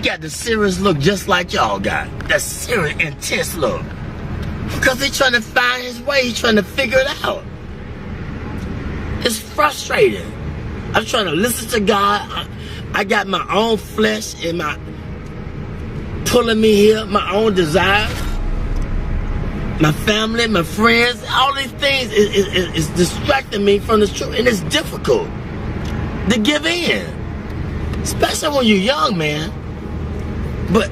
got the serious look just like y'all got. That serious, intense look. Because he's trying to find his way. He's trying to figure it out. It's frustrating. I'm trying to listen to God. I got my own flesh and my pulling me here, my own desires, my family, my friends, all these things is distracting me from the truth, and it's difficult to give in, especially when you're young, man. But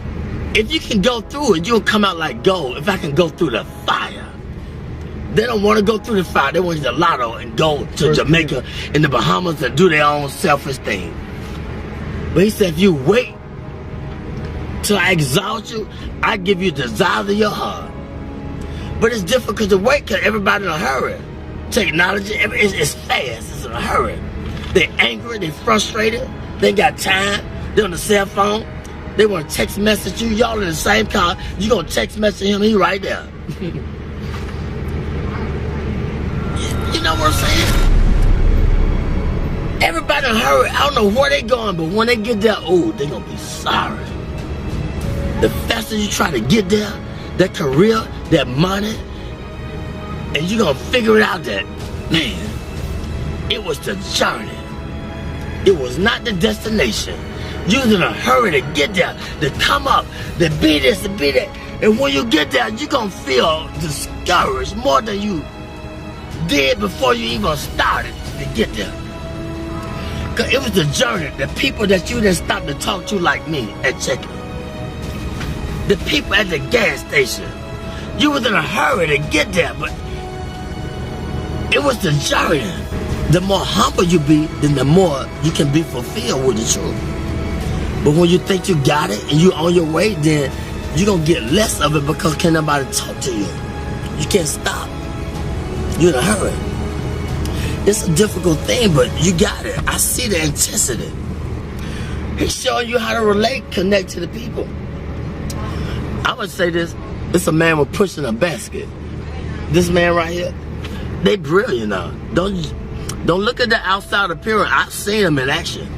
if you can go through it, you'll come out like gold. If I can go through the fire. They don't want to go through the fire. They want to get the lotto and go to Jamaica and the Bahamas and do their own selfish thing. But he said, if you wait till I exalt you, I give you the desires of your heart. But it's difficult to wait because everybody in a hurry. Technology, it's fast, it's in a hurry. They're angry, they're frustrated, they ain't got time, they're on the cell phone, they want to text message you, y'all in the same car, you gonna text message him, he right there. You know what I'm saying? Everybody in a hurry, I don't know where they going, but when they get there, oh, they gonna be sorry. The faster you try to get there, that career, that money, and you're gonna figure it out that, man, it was the journey. It was not the destination. You was in a hurry to get there, to come up, to be this, to be that. And when you get there, you're gonna feel discouraged more than you did before you even started to get there. Cause it was the journey, the people that you didn't stop to talk to like me at check-in. The people at the gas station. You was in a hurry to get there, but it was the journey. The more humble you be, then the more you can be fulfilled with the truth. But when you think you got it and you on your way, then you're gonna get less of it because can't nobody talk to you. You can't stop. You're in a hurry. It's a difficult thing, but you got it. I see the intensity. He's showing you how to relate, connect to the people. I would say this. It's a man with pushing a basket. This man right here, they brilliant now. Don't look at the outside appearance. I've seen him in action.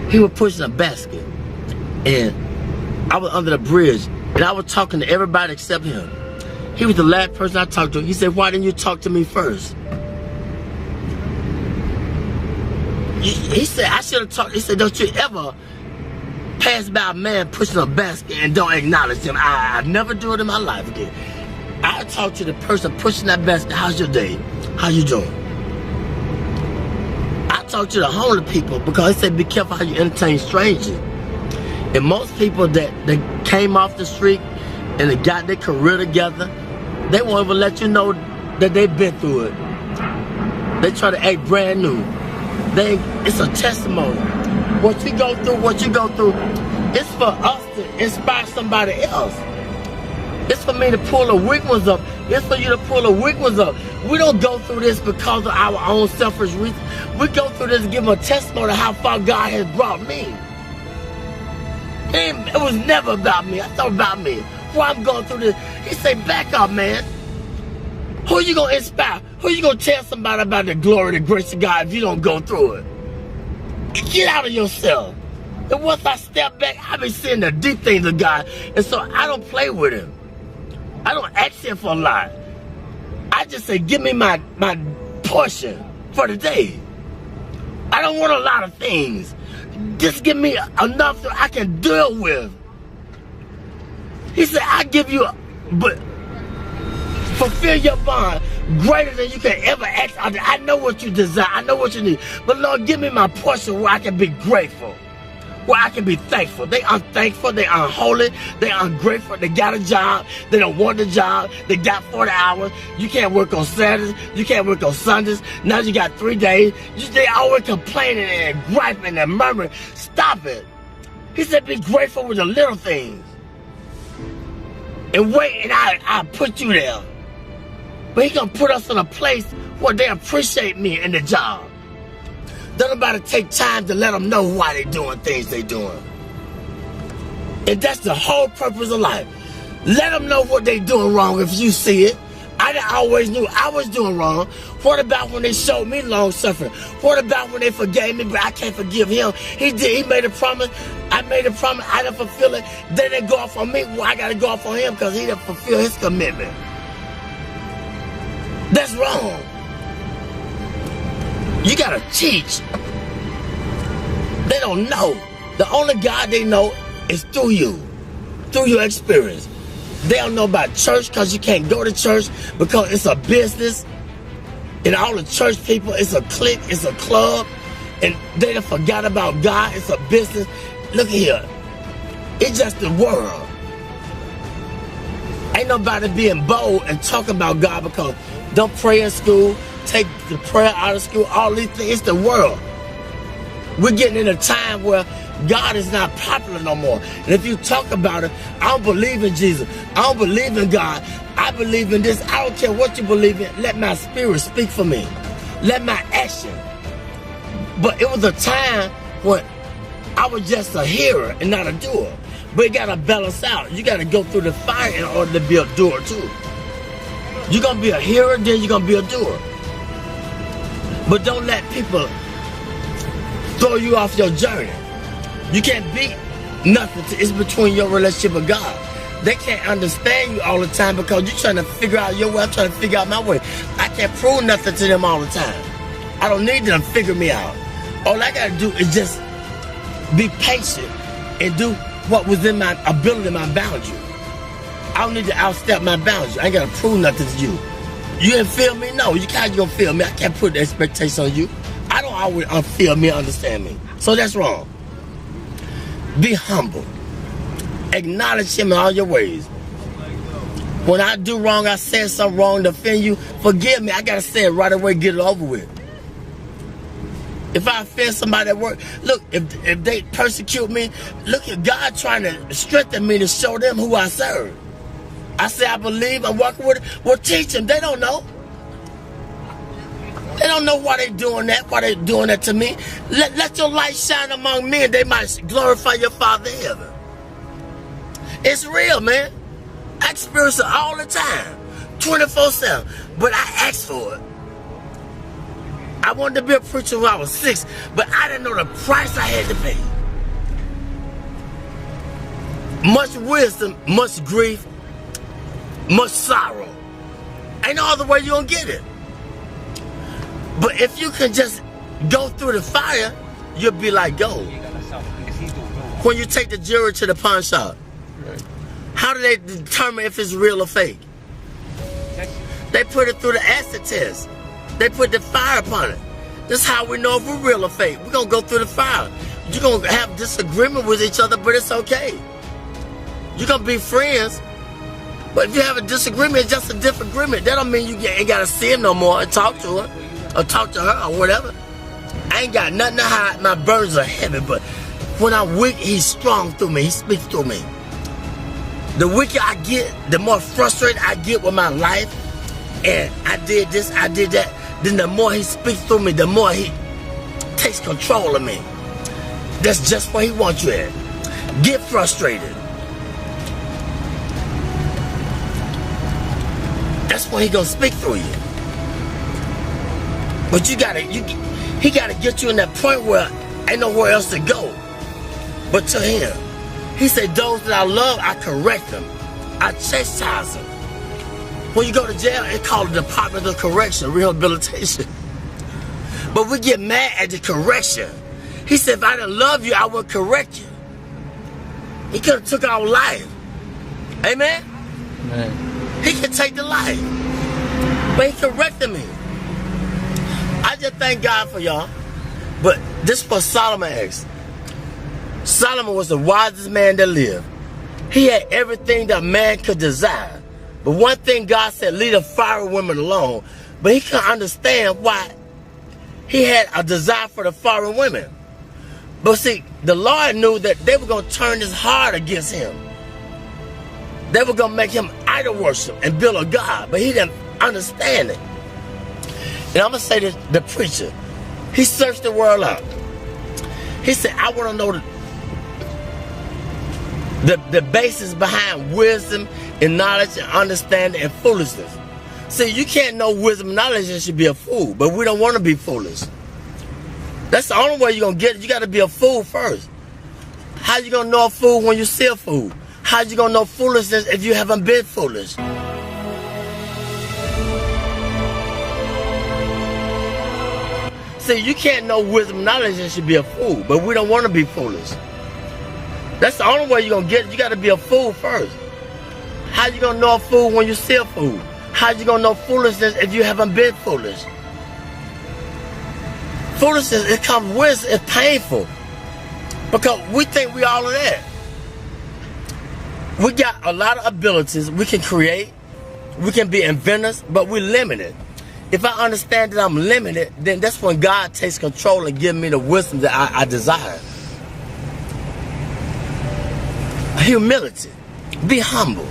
He was pushing a basket, and I was under the bridge, and I was talking to everybody except him. He was the last person I talked to. He said, "Why didn't you talk to me first?" He said, "I should have talked." He said, "Don't you ever pass by a man pushing a basket and don't acknowledge him." I never do it in my life again. I talk to the person pushing that basket. How's your day? How you doing? I talk to the homeless people because they say be careful how you entertain strangers. And most people that came off the street and they got their career together, they won't even let you know that they've been through it. They try to act brand new. It's a testimony. What you go through, it's for us to inspire somebody else. It's for me to pull the weak ones up. It's for you to pull the weak ones up. We don't go through this because of our own selfish reasons. We go through this to give them a testimony of how far God has brought me. It was never about me. I thought about me. Why I'm going through this. He said, back up, man. Who you going to inspire? Who you going to tell somebody about the glory, the grace of God if you don't go through it? Get out of yourself. And once I step back, I be seeing the deep things of God. And so I don't play with him. I don't ask him for a lot. I just say, give me my portion for the day. I don't want a lot of things. Just give me enough that I can deal with. He said, I give you, but fulfill your bond greater than you can ever ask. I know what you desire. I know what you need. But Lord, give me my portion where I can be grateful. Where I can be thankful. They unthankful, they unholy, they ungrateful, they got a job, they don't want the job, they got 40 hours, you can't work on Saturdays, you can't work on Sundays, now you got 3 days, they always complaining and griping and murmuring. Stop it. He said be grateful with the little things. And wait, and I put you there. But he gonna put us in a place where they appreciate me in the job. Don't nobody take time to let them know why they doing things they doing. And that's the whole purpose of life. Let them know what they doing wrong if you see it. I always knew I was doing wrong. What about when they showed me long suffering? What about when they forgave me, but I can't forgive him? He did. He made a promise. I made a promise. I didn't fulfill it. They didn't go off on me. Well, I got to go off on him because he didn't fulfill his commitment. That's wrong. You got to teach. They don't know. The only God they know is through you, through your experience. They don't know about church because you can't go to church because it's a business. And all the church people, it's a clique, it's a club. And they done forgot about God, it's a business. Look here. It's just the world. Ain't nobody being bold and talking about God because don't pray in school, take the prayer out of school, all these things. It's the world. We're getting in a time where God is not popular no more. And if you talk about it, I don't believe in Jesus. I don't believe in God. I believe in this. I don't care what you believe in. Let my spirit speak for me. Let my action. But it was a time when I was just a hearer and not a doer. But it got to balance out. You got to go through the fire in order to be a doer too. You're going to be a hearer, then you're going to be a doer. But don't let people throw you off your journey. You can't beat nothing. It's between your relationship with God. They can't understand you all the time because you're trying to figure out your way. I'm trying to figure out my way. I can't prove nothing to them all the time. I don't need them to figure me out. All I got to do is just be patient and do what was in my ability, my boundary. I don't need to outstep my boundaries. I ain't got to prove nothing to you. You didn't feel me? No, you can't gonna feel me. I can't put the expectation on you. I don't always feel me, understand me. So that's wrong. Be humble. Acknowledge him in all your ways. When I do wrong, I said something wrong to offend you, forgive me. I gotta say it right away, get it over with. If I offend somebody at work, look, if they persecute me, look at God trying to strengthen me to show them who I serve. I say I believe, I'm walking with it. Well, teach them. They don't know. They don't know why they're doing that, why they're doing that to me. Let your light shine among men. They might glorify your Father in heaven. It's real, man. I experience it all the time, 24/7. But I asked for it. I wanted to be a preacher when I was 6, but I didn't know the price I had to pay. Much wisdom, much grief, much sorrow. Ain't no other way you gonna get it. But if you can just go through the fire, you'll be like gold. When you take the jewelry to the pawn shop, how do they determine if it's real or fake? They put it through the acid test. They put the fire upon it. This is how we know if we're real or fake. We're gonna go through the fire. You're gonna have disagreement with each other, but it's okay. You're gonna be friends. But if you have a disagreement, it's just a different agreement. That don't mean you ain't gotta see him no more and talk to her. Or talk to her or whatever. I ain't got nothing to hide. My burdens are heavy, but when I'm weak, he's strong through me. He speaks through me. The weaker I get, the more frustrated I get with my life. And I did this, I did that. Then the more he speaks through me, the more he takes control of me. That's just where he wants you at. Get frustrated. That's when he gonna speak through you. But he gotta get you in that point where ain't nowhere else to go but to him. He said, those that I love, I correct them. I chastise them. When you go to jail, it's called the Department of Correction, rehabilitation. But we get mad at the correction. He said, if I didn't love you, I would correct you. He could have took our life. Amen? Amen. He could take the life. But he corrected me. I just thank God for y'all. But this is what Solomon asked. Solomon was the wisest man that lived. He had everything that man could desire. But one thing God said, leave the foreign women alone. But he couldn't understand why he had a desire for the foreign women. But see, the Lord knew that they were going to turn his heart against him. They were going to make him idol worship and build a God. But he didn't understand it. And I'm going to say this, the preacher, he searched the world out. He said, I want to know the basis behind wisdom and knowledge and understanding and foolishness. See, you can't know wisdom and knowledge and should be a fool, but we don't want to be foolish. That's the only way you're going to get it. You got to be a fool first. How you going to know a fool when you see a fool? How you going to know foolishness if you haven't been foolish? See, you can't know wisdom and knowledge and should be a fool, but we don't want to be foolish. That's the only way you're going to get it. You got to be a fool first. How you going to know a fool when you see a fool? How you going to know foolishness if you haven't been foolish? Foolishness, it comes with, it's painful. Because we think we all of that. We got a lot of abilities. We can create. We can be inventors, but we're limited. If I understand that I'm limited, then that's when God takes control and gives me the wisdom that I desire. Humility. Be humble.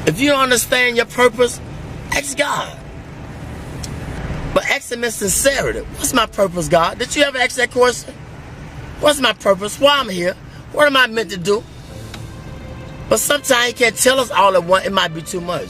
If you don't understand your purpose, ask God. But ask Him in sincerity. What's my purpose, God? Did you ever ask that question? What's my purpose? Why I'm here? What am I meant to do? But sometimes He can't tell us all at once. It might be too much.